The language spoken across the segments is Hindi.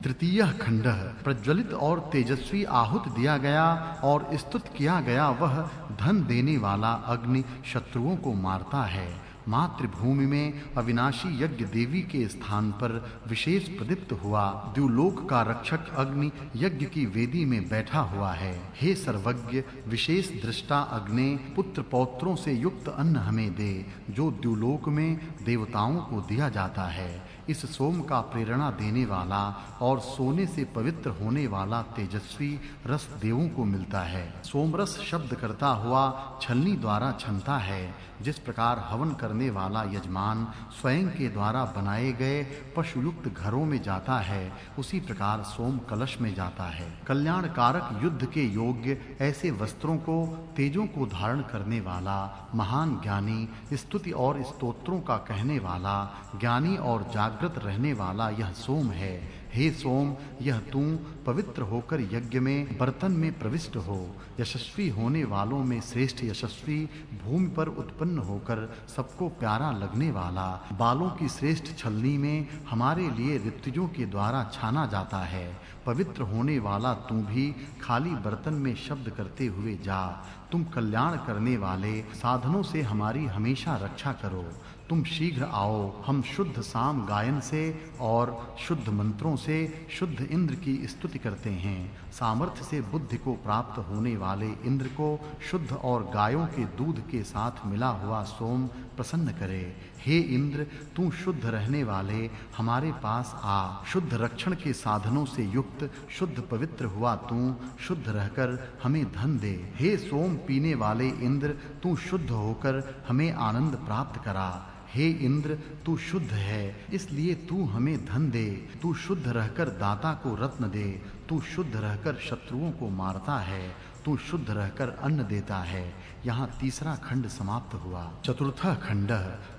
तृतीय खंड। प्रज्वलित और तेजस्वी आहुत दिया गया और स्तुत किया गया वह धन देने वाला अग्नि शत्रुओं को मारता है। मातृभूमि में अविनाशी यज्ञ देवी के स्थान पर विशेष प्रदीप्त हुआ द्युलोक का रक्षक अग्नि यज्ञ की वेदी में बैठा हुआ है। हे सर्वज्ञ विशेष दृष्टा अग्नि, पुत्र पौत्रों से युक्त अन्न हमें दे जो द्युलोक में देवताओं को दिया जाता है। इस सोम का प्रेरणा देने वाला और सोने से पवित्र होने वाला तेजस्वी रस देवों को मिलता है। सोमरस शब्द करता हुआ छलनी द्वारा छनता है। जिस प्रकार हवन करने वाला यजमान स्वयं के द्वारा बनाए गए पशुयुक्त घरों में जाता है, उसी प्रकार सोम कलश में जाता है। कल्याणकारक युद्ध के योग्य ऐसे वस्त्रों को, तेजों को धारण करने वाला महान ज्ञानी, स्तुति और स्तोत्रों का कहने वाला ज्ञानी और जागृत रहने वाला यह सोम है। हे सोम, यह तू पवित्र होकर यज्ञ में बर्तन में प्रविष्ट हो। यशस्वी होने वालों में श्रेष्ठ यशस्वी, भूमि पर उत्पन्न होकर सबको प्यारा लगने वाला, बालों की श्रेष्ठ छलनी में हमारे लिए ऋतुजों के द्वारा छाना जाता है। पवित्र होने वाला तू भी खाली बर्तन में शब्द करते हुए जा। तुम कल्याण करने वाले साधनों से हमारी हमेशा रक्षा करो। तुम शीघ्र आओ। हम शुद्ध साम गायन से और शुद्ध मंत्रों से शुद्ध इंद्र की स्तुति करते हैं। सामर्थ्य से बुद्धि को प्राप्त होने वाले इंद्र को शुद्ध और गायों के दूध के साथ मिला हुआ सोम प्रसन्न करे। हे इंद्र, तू शुद्ध रहने वाले हमारे पास आ। शुद्ध रक्षण के साधनों से युक्त शुद्ध पवित्र हुआ तू शुद्ध रहकर हमें धन दे। हे सोम पीने वाले इंद्र, तू शुद्ध होकर हमें आनंद प्राप्त करा। हे इंद्र, तू शुद्ध है, इसलिए तू हमें धन दे। तू शुद्ध रहकर दाता को रत्न दे। तू शुद्ध रहकर शत्रुओं को मारता है। तू शुद्ध रहकर अन्न देता है। यहाँ तीसरा खंड समाप्त हुआ। चतुर्थ खंड।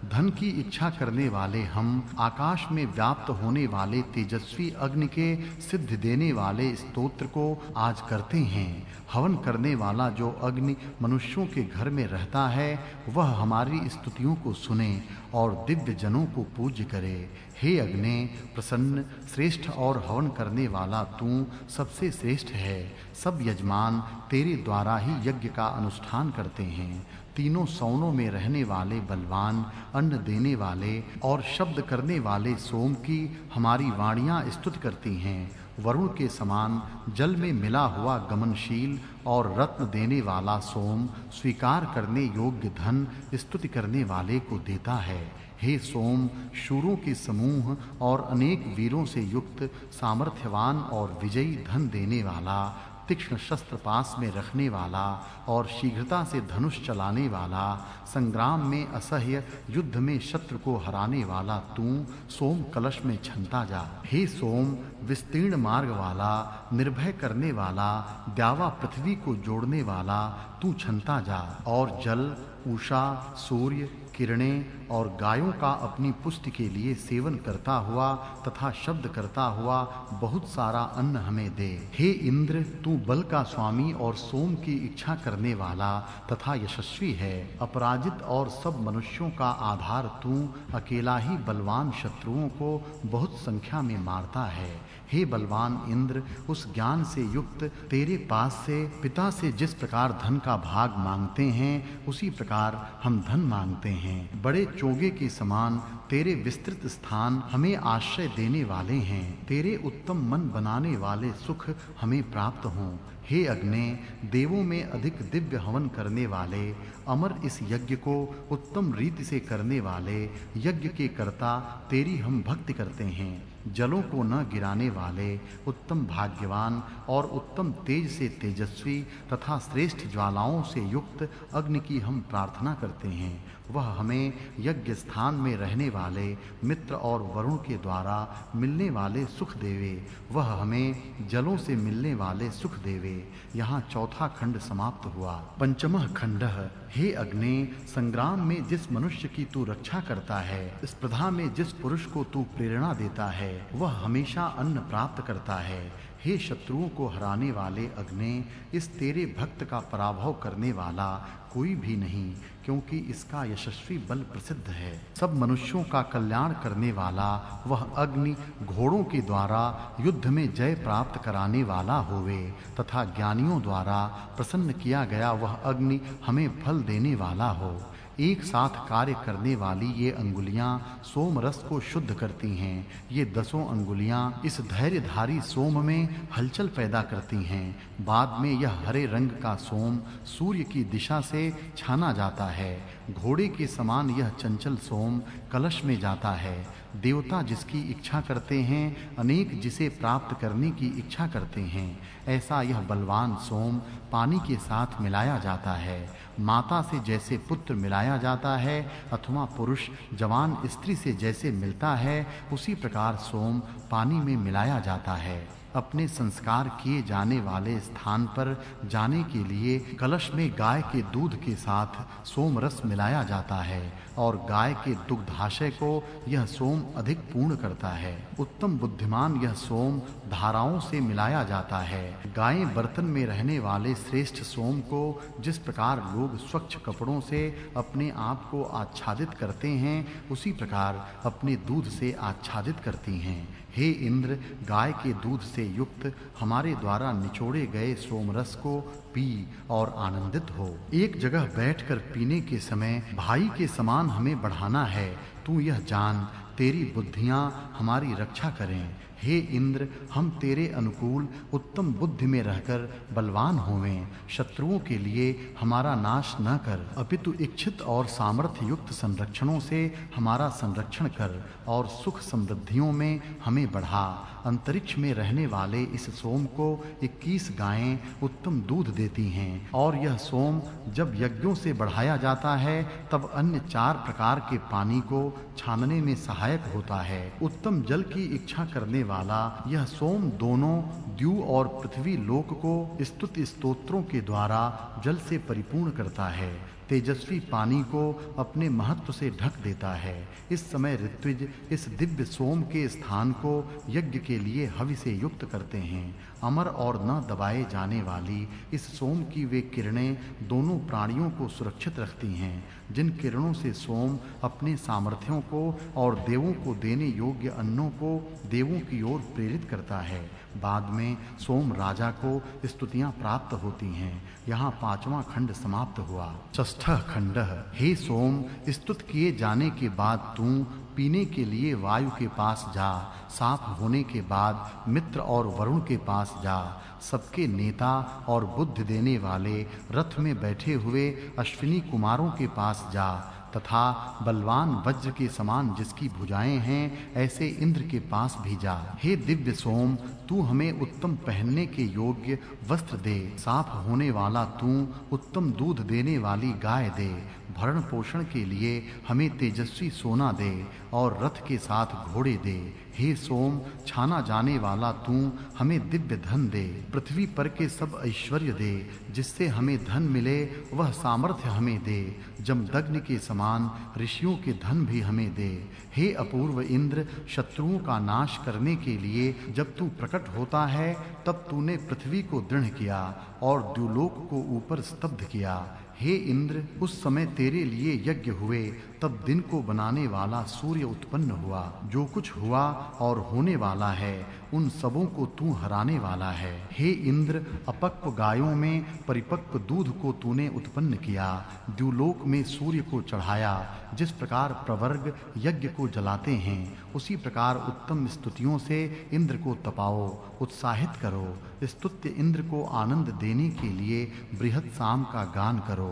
धन की इच्छा करने वाले हम आकाश में व्याप्त होने वाले तेजस्वी अग्नि के सिद्ध देने वाले स्तोत्र को आज करते हैं। हवन करने वाला जो अग्नि मनुष्यों के घर में रहता है, वह हमारी स्तुतियों को सुने और दिव्य जनों को पूज्य करे। हे अग्नि, प्रसन्न, श्रेष्ठ और हवन करने वाला तू सबसे श्रेष्ठ है। सब यजमान तेरे द्वारा ही यज्ञ का अनुष्ठान करते हैं। तीनों सौनों में रहने वाले बलवान, अन्न देने वाले और शब्द करने वाले सोम की हमारी वाणियां स्तुति करती हैं। वरुण के समान जल में मिला हुआ गमनशील और रत्न देने वाला सोम स्वीकार करने योग्य धन स्तुति करने वाले को देता है। हे सोम, शूरों के समूह और अनेक वीरों से युक्त सामर्थ्यवान और विजयी धन देने वाला, तीक्ष्ण शस्त्र पास में रखने वाला और शीघ्रता से धनुष चलाने वाला, संग्राम में असह्य, युद्ध में शत्रु को हराने वाला तू सोम कलश में छनता जा। हे सोम, विस्तीर्ण मार्ग वाला, निर्भय करने वाला, द्यावा पृथ्वी को जोड़ने वाला तू छनता जा और जल, उषा, सूर्य, किरणें और गायों का अपनी पुष्टि के लिए सेवन करता हुआ तथा शब्द करता हुआ बहुत सारा अन्न हमें दे। हे इंद्र, तू बल का स्वामी और सोम की इच्छा करने वाला तथा यशस्वी है। अपराजित और सब मनुष्यों का आधार तू अकेला ही बलवान शत्रुओं को बहुत संख्या में मारता है। हे बलवान इंद्र, उस ज्ञान से युक्त तेरे पास से पिता से जिस प्रकार धन का भाग मांगते हैं, उसी प्रकार हम धन मांगते हैं। बड़े चोगे के समान तेरे विस्तृत स्थान हमें आश्रय देने वाले हैं। तेरे उत्तम मन बनाने वाले सुख हमें प्राप्त हों। हे अग्नि, देवों में अधिक दिव्य हवन करने वाले, अमर इस यज्ञ को उत्तम रीति से करने वाले यज्ञ के कर्ता तेरी हम भक्ति करते हैं। जलों को न गिराने वाले, उत्तम भाग्यवान और उत्तम तेज से तेजस्वी तथा श्रेष्ठ ज्वालाओं से युक्त अग्नि की हम प्रार्थना करते हैं। वह हमें यज्ञ स्थान में रहने वाले मित्र और वरुण के द्वारा मिलने वाले सुख देवे। वह हमें जलों से मिलने वाले सुख देवे। यहाँ चौथा खंड समाप्त हुआ। पंचमः खंड। हे अग्नि, संग्राम में जिस मनुष्य की तू रक्षा करता है, स्पर्धा में जिस पुरुष को तू प्रेरणा देता है, वह हमेशा अन्न प्राप्त करता है। हे शत्रुओं को हराने वाले अग्ने, इस तेरे भक्त का पराभव करने वाला कोई भी नहीं, क्योंकि इसका यशस्वी बल प्रसिद्ध है। सब मनुष्यों का कल्याण करने वाला वह अग्नि घोड़ों के द्वारा युद्ध में जय प्राप्त कराने वाला होवे, तथा ज्ञानियों द्वारा प्रसन्न किया गया वह अग्नि हमें फल देने वाला हो। एक साथ कार्य करने वाली ये अंगुलियां सोम रस को शुद्ध करती हैं। ये 10 अंगुलियां इस धैर्यधारी सोम में हलचल पैदा करती हैं। बाद में यह हरे रंग का सोम सूर्य की दिशा से छाना जाता है। घोड़े के समान यह चंचल सोम कलश में जाता है। देवता जिसकी इच्छा करते हैं, अनेक जिसे प्राप्त करने की इच्छा करते हैं, ऐसा यह बलवान सोम पानी के साथ मिलाया जाता है। माता से जैसे पुत्र मिलाया जाता है अथवा पुरुष जवान स्त्री से जैसे मिलता है, उसी प्रकार सोम पानी में मिलाया जाता है। अपने संस्कार किए जाने वाले स्थान पर जाने के लिए कलश में गाय के दूध के साथ सोम रस मिलाया जाता है और गाय के दुग्धाशय को यह सोम अधिक पूर्ण करता है। उत्तम बुद्धिमान यह सोम धाराओं से मिलाया जाता है। गायें बर्तन में रहने वाले श्रेष्ठ सोम को जिस प्रकार लोग स्वच्छ कपड़ों से अपने आप को आच्छादित करते हैं, उसी प्रकार अपने दूध से आच्छादित करती हैं। हे इंद्र, गाय के दूध से युक्त हमारे द्वारा निचोड़े गए सोमरस को पी और आनंदित हो। एक जगह बैठकर पीने के समय भाई के समान हमें बढ़ाना है। तू यह जान, तेरी बुद्धियां हमारी रक्षा करें। हे इंद्र, हम तेरे अनुकूल उत्तम बुद्धि में रहकर बलवान होवें। शत्रुओं के लिए हमारा नाश न कर, अपितु इच्छित और सामर्थ्य युक्त संरक्षणों से हमारा संरक्षण कर और सुख समृद्धियों में हमें बढ़ा। अंतरिक्ष में रहने वाले इस सोम को 21 गायें उत्तम दूध देती हैं और यह सोम जब यज्ञों से बढ़ाया जाता है तब अन्य 4 प्रकार के पानी को छानने में सहायक होता है। उत्तम जल की इच्छा करने वाला यह सोम दोनों द्यू और पृथ्वी लोक को स्तुति स्तोत्रों के द्वारा जल से परिपूर्ण करता है। तेजस्वी पानी को अपने महत्व से ढक देता है। इस समय ऋत्विज इस दिव्य सोम के स्थान को यज्ञ के लिए हवि से युक्त करते हैं। अमर और न दबाए जाने वाली इस सोम की वे किरणें दोनों प्राणियों को सुरक्षित रखती हैं, जिन किरणों से सोम अपने सामर्थ्यों को और देवों को देने योग्य अन्नों को देवों की ओर प्रेरित करता है। बाद में सोम राजा को स्तुतियां प्राप्त होती हैं। यहाँ 5वां खंड समाप्त हुआ। षष्ठः खंडः। हे सोम, स्तुत किए जाने के बाद तू पीने के लिए वायु के पास जा। साफ होने के बाद मित्र और वरुण के पास जा। सबके नेता और बुद्धि देने वाले रथ में बैठे हुए अश्विनी कुमारों के पास जा, तथा बलवान वज्र के समान जिसकी भुजाएं हैं ऐसे इंद्र के पास भी जा। हे दिव्य सोम, तू हमें उत्तम पहनने के योग्य वस्त्र दे। साफ होने वाला तू उत्तम दूध देने वाली गाय दे। भरण पोषण के लिए हमें तेजस्वी सोना दे और रथ के साथ घोड़े दे। हे सोम, छाना जाने वाला तू हमें दिव्य धन दे। पृथ्वी पर के सब ऐश्वर्य दे। जिससे हमें धन मिले वह सामर्थ्य हमें दे। जमदग्नि के समान ऋषियों के धन भी हमें दे। हे अपूर्व इंद्र, शत्रुओं का नाश करने के लिए जब तू प्रकट होता है तब तूने पृथ्वी को दृढ़ किया और द्युलोक को ऊपर स्तब्ध किया। हे इंद्र, उस समय तेरे लिए यज्ञ हुए, तब दिन को बनाने वाला सूर्य उत्पन्न हुआ। जो कुछ हुआ और होने वाला है उन सबों को तू हराने वाला है। हे इंद्र, अपक्व गायों में परिपक्व दूध को तूने उत्पन्न किया। द्युलोक में सूर्य को चढ़ाया। जिस प्रकार प्रवर्ग यज्ञ को जलाते हैं, उसी प्रकार उत्तम स्तुतियों से इंद्र को तपाओ, उत्साहित करो। स्तुत्य इंद्र को आनंद देने के लिए बृहत् साम का गान करो।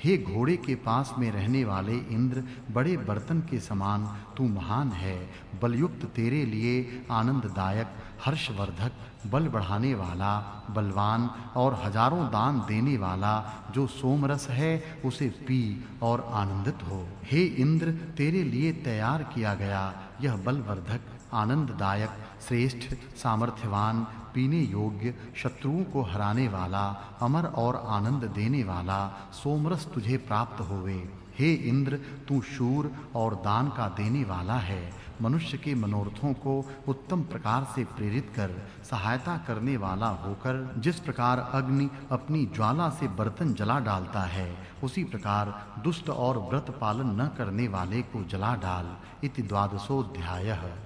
हे घोड़े के पास में रहने वाले इंद्र, बड़े बर्तन के समान तू महान है। बलयुक्त तेरे लिए आनंददायक, हर्षवर्धक, बल बढ़ाने वाला, बलवान और हजारों दान देने वाला जो सोमरस है उसे पी और आनंदित हो। हे इंद्र, तेरे लिए तैयार किया गया यह बलवर्धक, आनंददायक, श्रेष्ठ, सामर्थ्यवान, पीने योग्य, शत्रुओं को हराने वाला, अमर और आनंद देने वाला सोमरस तुझे प्राप्त होवे। हे इंद्र, तू शूर और दान का देने वाला है। मनुष्य के मनोरथों को उत्तम प्रकार से प्रेरित कर सहायता करने वाला होकर जिस प्रकार अग्नि अपनी ज्वाला से बर्तन जला डालता है, उसी प्रकार दुष्ट और व्रत पालन न करने वाले को जला डाल। इति द्वादशोऽध्यायः।